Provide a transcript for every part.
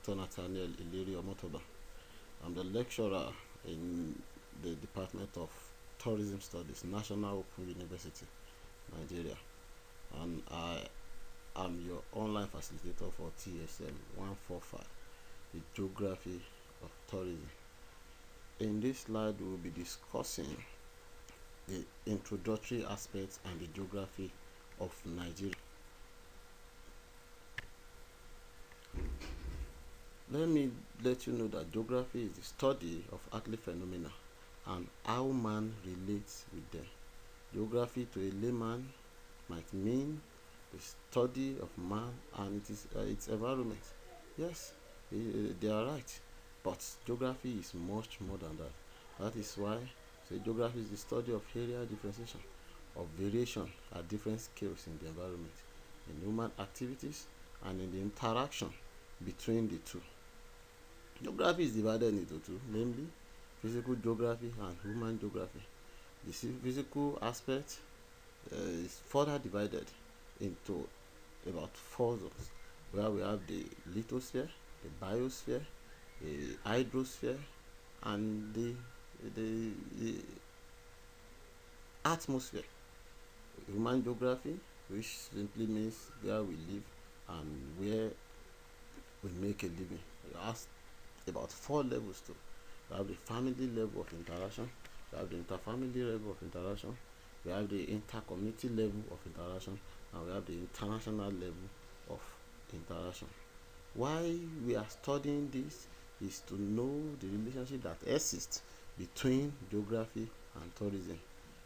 Dr. Nathaniel Iliri Omotoba. I'm the lecturer in the Department of Tourism Studies, National Open University, Nigeria. And I am your online facilitator for TSM145, the Geography of Tourism. In this slide, we will be discussing the introductory aspects and the geography of Nigeria. Let me let you know that geography is the study of earthly phenomena and how man relates with them. Geography to a layman might mean the study of man and its environment. Yes, they are right, but geography is much more than that. That is why geography is the study of area differentiation, of variation at different scales in the environment, in human activities, and in the interaction between the two. Geography is divided into two, namely physical geography and human geography. The physical aspect is further divided into about 4 zones, where we have the lithosphere, the biosphere, the hydrosphere, and the atmosphere. Human geography, which simply means where we live and where we make a living. It has about 4 levels too. We have the family level of interaction, we have the interfamily level of interaction, we have the intercommunity level of interaction, and we have the international level of interaction. Why we are studying this is to know the relationship that exists between geography and tourism.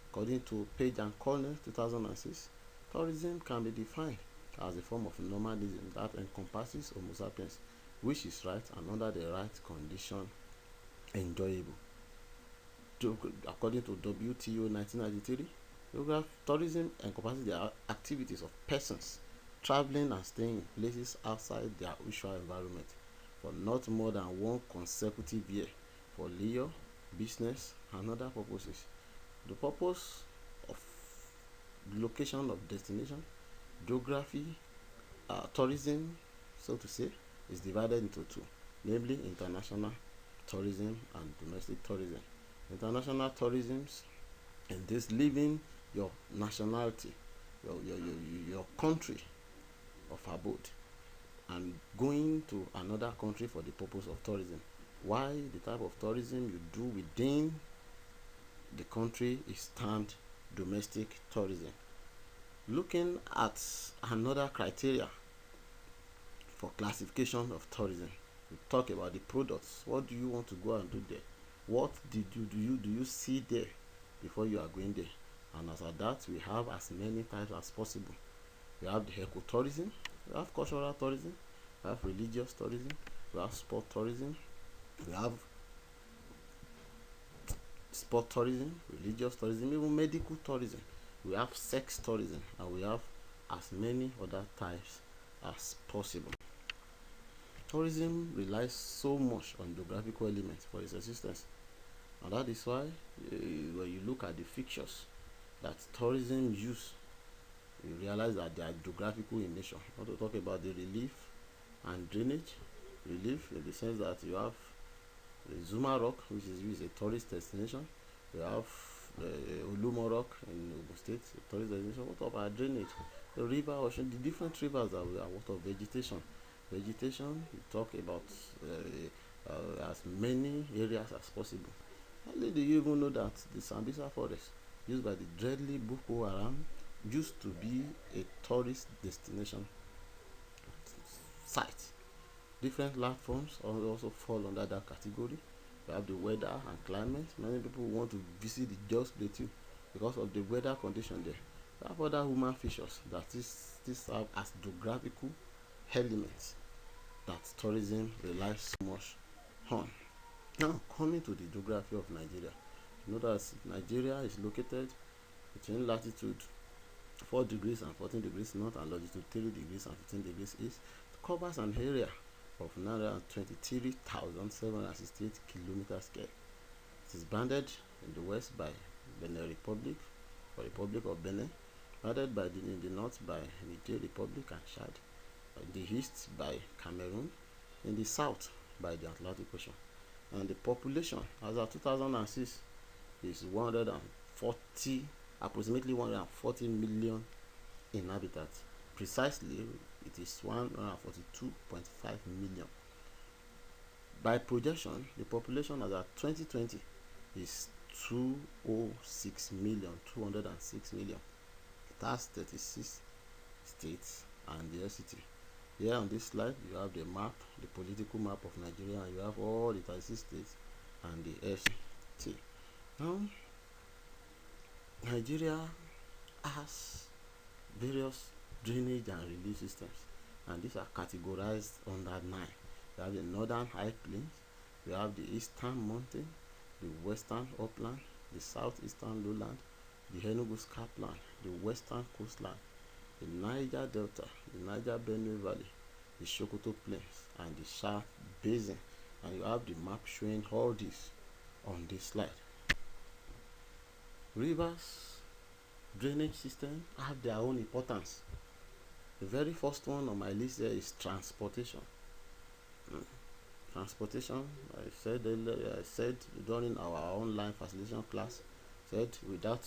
According to Page and Cornell 2006, tourism can be defined as a form of nomadism that encompasses Homo sapiens, which is right and under the right condition enjoyable. According to WTO 1993, tourism encompasses the activities of persons traveling and staying in places outside their usual environment for not more than one consecutive year for leisure, business, and other purposes. The purpose of location of destination, geography, tourism, so to say, is divided into two, namely international tourism and domestic tourism. International tourism in this leaving your nationality, your country of abode, and going to another country for the purpose of tourism. Why the type of tourism you do within the country is termed domestic tourism. Looking at another criteria for classification of tourism, we talk about the products. What do you want to go and do there? What do you see there before you are going there? And as at that, we have as many types as possible. We have the ecotourism, we have cultural tourism, we have religious tourism, we have sport tourism, we have sport tourism, religious tourism, even medical tourism. We have sex tourism, and we have as many other types as possible. Tourism relies so much on geographical elements for its existence, and that is why when you look at the fixtures that tourism use, you realize that they are geographical in nature. I want to talk about the relief and drainage. Relief in the sense that you have the Zuma Rock, which is used as a tourist destination. We have Olumo Rock in Ogun State, a tourist destination. What about drainage? The river, ocean, the different rivers that we have. What of vegetation? Vegetation, we talk about as many areas as possible. How do you even know that the Sambisa forest, used by the deadly Boko Haram, used to be a tourist destination site? Different landforms also fall under that category. We have the weather and climate. Many people want to visit the Jos Plateau because of the weather condition there. We have other human features that serve as geographical elements that tourism relies so much on. Now, coming to the geography of Nigeria, you know that Nigeria is located between latitude 4 degrees and 14 degrees north and longitude 3 degrees and 15 degrees east. It covers an area of 923,768 kilometers square. It is bounded in the west by Benin Republic, or Republic of Benin, bounded in the north by Niger Republic and Chad, in the east by Cameroon, in the south by the Atlantic Ocean. And the population as of 2006 is 140, approximately 140 million inhabitants. Precisely, it is 142.5 million. By projection, the population as of 2020 is 206 million, 206 million. It has 36 states and the FCT. Here on this slide, you have the map, the political map of Nigeria, and you have all the 36 states and the FCT. Now, Nigeria has various drainage and release systems, and these are categorized under 9. We have the northern high plains, we have the eastern mountain, the western upland, the southeastern lowland, the Enugu scarpland, the western coastline, the Niger Delta, the Niger Benue Valley, the Sokoto Plains, and the Sha Basin. And you have the map showing all this on this slide. Rivers drainage system have their own importance. The very first one on my list here is transportation. Transportation, I said during our online facilitation class, said without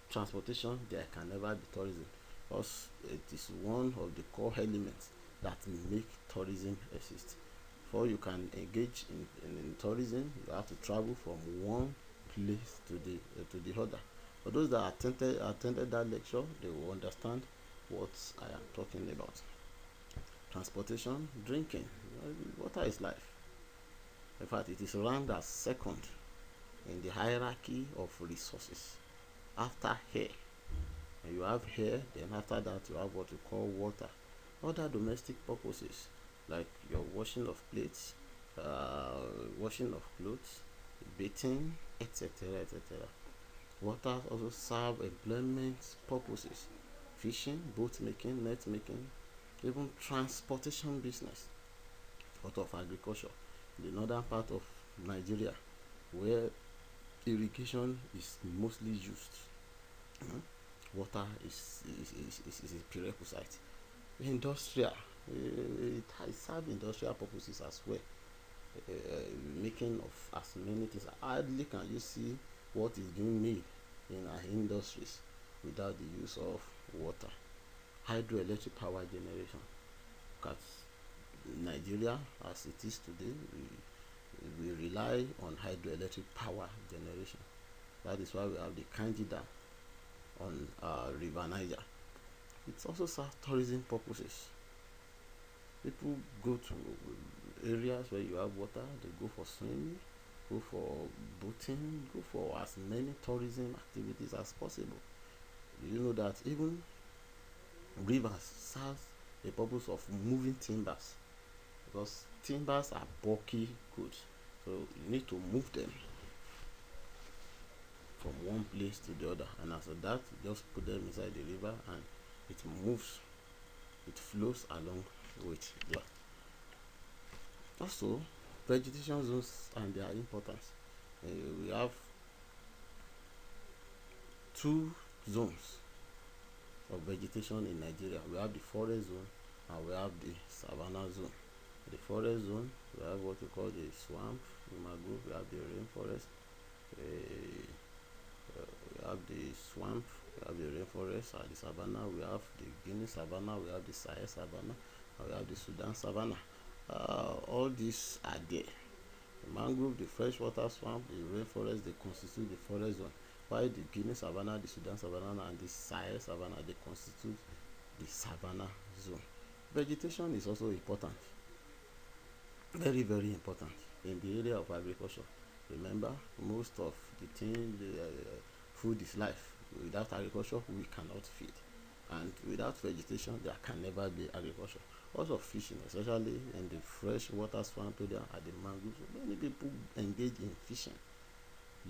transportation there can never be tourism, because it is one of the core elements that make tourism exist. Before you can engage in tourism, you have to travel from one place to the other. For those that attended that lecture, they will understand what I am talking about. Transportation, drinking. Water is life. In fact, it is ranked as second in the hierarchy of resources after air. And you have air, then after that you have what you call water. Other domestic purposes like your washing of plates, washing of clothes, bathing, etc., etc. Water also serve employment purposes: fishing, boat making, net making, even transportation business. Part of agriculture, the northern part of Nigeria, where irrigation is mostly used, water is a prerequisite. Industrial, it serves industrial purposes as well, making of as many things. Hardly can you see what is being made in our industries without the use of water. Hydroelectric power generation. Because Nigeria, as it is today, we rely on hydroelectric power generation. That is why we have the Kanji Dam on River Niger. It also serves tourism purposes. People go to areas where you have water, they go for swimming, go for boating, go for as many tourism activities as possible. You know that even rivers serve the purpose of moving timbers, because timbers are bulky goods, so you need to move them from one place to the other, and after that you just put them inside the river and it moves, it flows along with the river. Also, vegetation zones and their importance. We have two zones of vegetation in Nigeria. We have the forest zone and we have the savanna zone. The forest zone, we have what we call the swamp, the mangrove, we have the rainforest, we have the swamp, we have the rainforest, and the savanna, we have the Guinea savanna, we have the Sahel savanna, and we have the Sudan savanna. All these are there. The mangrove, the freshwater swamp, the rainforest, they constitute the forest zone, while the Guinea savanna, the Sudan savanna, and the Sahel savanna, they constitute the savanna zone. Vegetation is also important, very very important in the area of agriculture. Remember, most of the thing, food is life. Without agriculture we cannot feed, and without vegetation there can never be agriculture. Also fishing, especially in the freshwater swamp area at the mangroves, many people engage in fishing.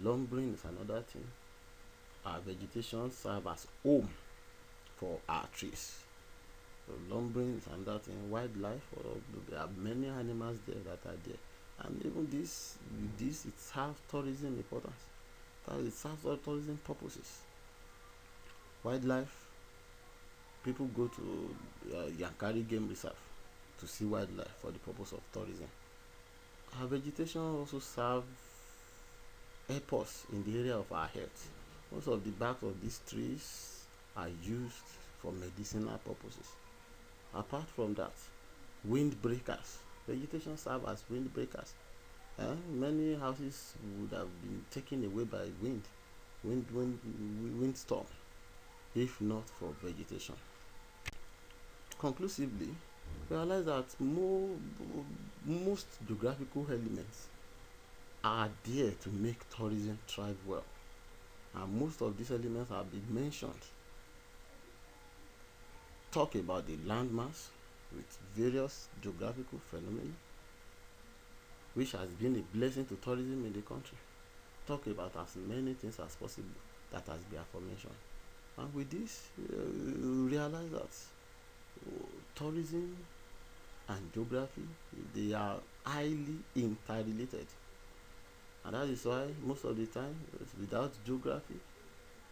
Lumbering is another thing. Our vegetation serve as home for our trees. So lumbering is another thing. Wildlife, there are many animals there that are there, and even this it serves tourism importance. It serves all tourism purposes. Wildlife, people go to Yankari Game Reserve to see wildlife for the purpose of tourism. Our vegetation also serve help us in the area of our health. Most of the bark of these trees are used for medicinal purposes. Apart from that, windbreakers. Vegetation serve as windbreakers. Many houses would have been taken away by windstorm, if not for vegetation. Conclusively, realize that most geographical elements are there to make tourism thrive well, and most of these elements have been mentioned. Talk about the landmass with various geographical phenomena, which has been a blessing to tourism in the country. Talk about as many things as possible that has been aforementioned. And with this, realize that tourism and geography, they are highly interrelated. And that is why most of the time, without geography,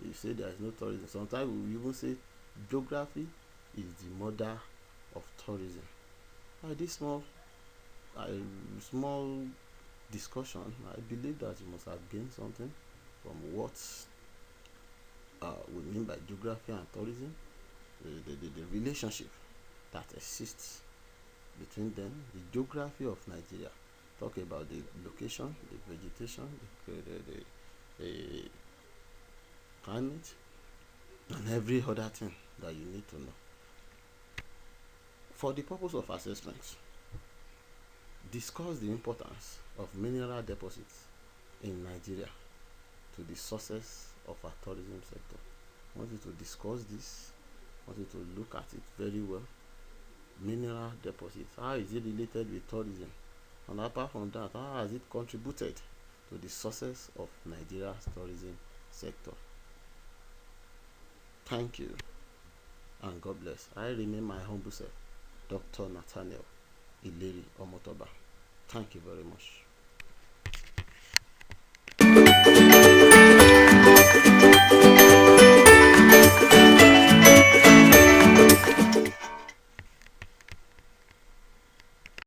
you say there is no tourism. Sometimes we even say geography is the mother of tourism. By this small discussion, I believe that you must have gained something from what we mean by geography and tourism, the relationship that exists between them, the geography of Nigeria. Talk about the location, the vegetation, the climate, and every other thing that you need to know. For the purpose of assessment, discuss the importance of mineral deposits in Nigeria to the success of our tourism sector. I want you to discuss this. I want you to look at it very well. Mineral deposits, how is it related with tourism? And apart from that, how has it contributed to the success of Nigeria's tourism sector? Thank you, and God bless. I remain my humble self, Dr. Nathaniel Ileri Omotoba. Thank you very much.